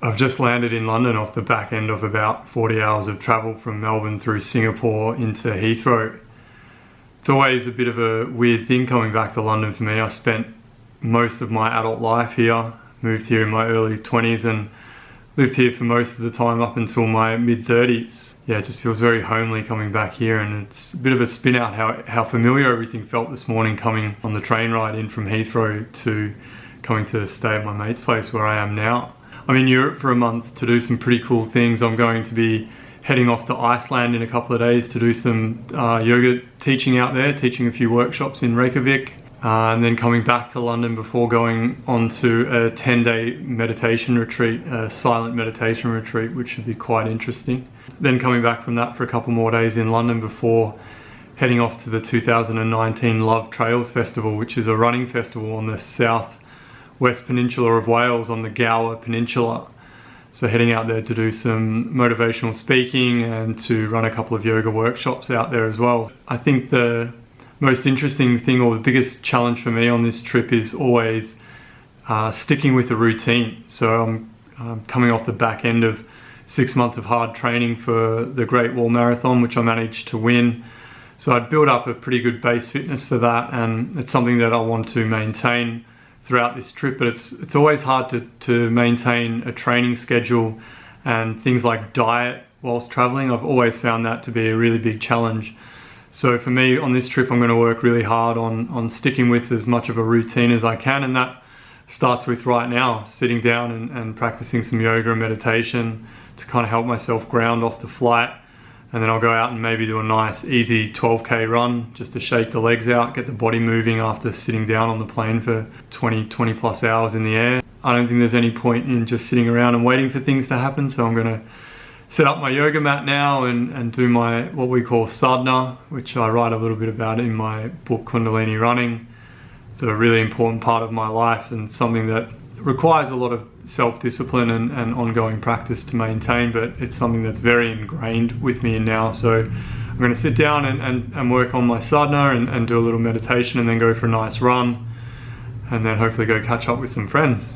I've just landed in London off the back end of about 40 hours of travel from Melbourne through Singapore into Heathrow. It's always a bit of a weird thing coming back to London for me. I spent most of my adult life here, moved here in my early 20s and lived here for most of the time up until my mid-30s. Yeah, it just feels very homely coming back here, and it's a bit of a spin out how familiar everything felt this morning coming on the train ride in from Heathrow to coming to stay at my mate's place where I am now. I'm in Europe for a month to do some pretty cool things. I'm going to be heading off to Iceland in a couple of days to do some yoga teaching out there, teaching a few workshops in Reykjavik, and then coming back to London before going on to a 10-day meditation retreat, a silent meditation retreat, which should be quite interesting. Then coming back from that for a couple more days in London before heading off to the 2019 Love Trails Festival, which is a running festival on the south-west peninsula of Wales on the Gower Peninsula. So heading out there to do some motivational speaking and to run a couple of yoga workshops out there as well. I think the most interesting thing, or the biggest challenge for me on this trip, is always sticking with a routine. So I'm coming off the back end of 6 months of hard training for the Great Wall Marathon, which I managed to win. So I'd built up a pretty good base fitness for that, and it's something that I want to maintain throughout this trip. But it's always hard to maintain a training schedule and things like diet whilst traveling. I've always found that to be a really big challenge. So for me on this trip, I'm going to work really hard on sticking with as much of a routine as I can, and that starts with right now, sitting down and practicing some yoga and meditation to kind of help myself ground off the flight. And then I'll go out and maybe do a nice easy 12k run just to shake the legs out, get the body moving after sitting down on the plane for 20 plus hours in the air. I don't think there's any point in just sitting around and waiting for things to happen, so I'm going to set up my yoga mat now and do my what we call sadhana, which I write a little bit about in my book Kundalini Running. It's a really important part of my life and something that requires a lot of self-discipline and ongoing practice to maintain, but it's something that's very ingrained with me now. So I'm going to sit down and work on my sadhana and do a little meditation, and then go for a nice run, and then hopefully go catch up with some friends.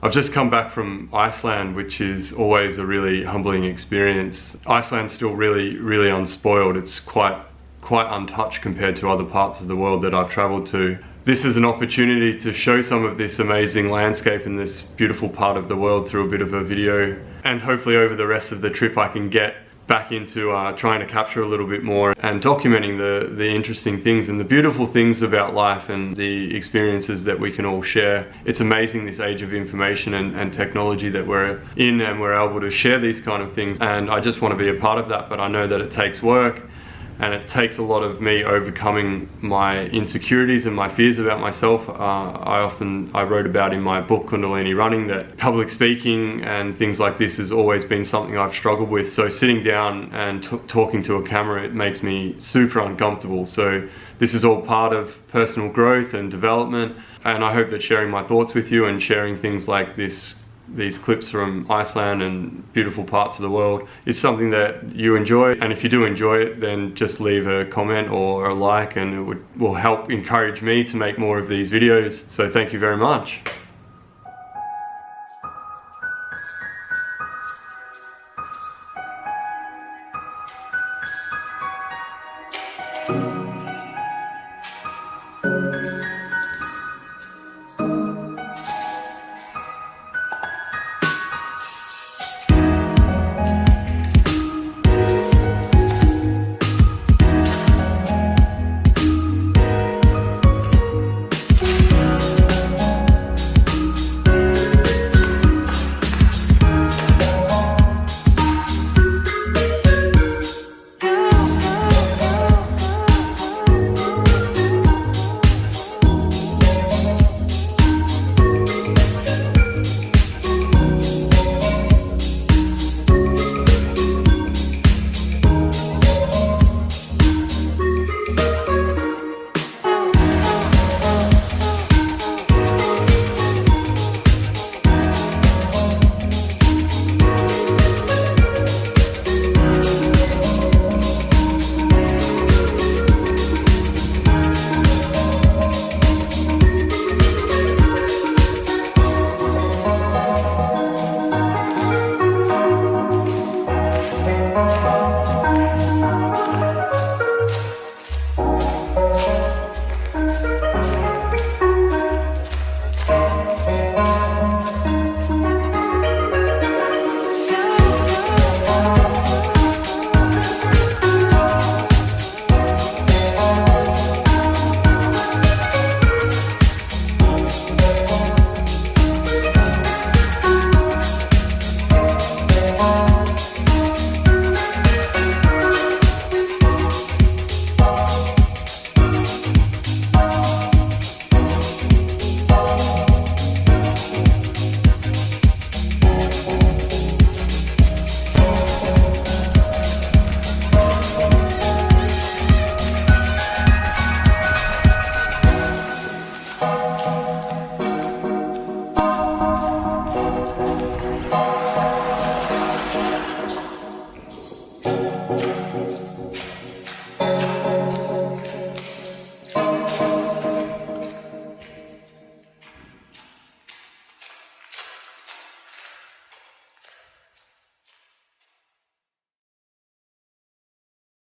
I've just come back from Iceland, which is always a really humbling experience. Iceland's still really unspoiled. It's quite untouched compared to other parts of the world that I've traveled to. This is an opportunity to show some of this amazing landscape in this beautiful part of the world through a bit of a video. And hopefully over the rest of the trip I can get back into trying to capture a little bit more and documenting the interesting things and the beautiful things about life and the experiences that we can all share. It's amazing, this age of information and technology that we're in, and we're able to share these kind of things, and I just want to be a part of that. But I know that it takes work and it takes a lot of me overcoming my insecurities and my fears about myself. I wrote about in my book Kundalini Running that public speaking and things like this has always been something I've struggled with. So sitting down and talking to a camera, it makes me super uncomfortable. So this is all part of personal growth and development, and I hope that sharing my thoughts with you and sharing things like these clips from Iceland and beautiful parts of the world is something that you enjoy. And if you do enjoy it, then just leave a comment or a like, and it will help encourage me to make more of these videos. So thank you very much.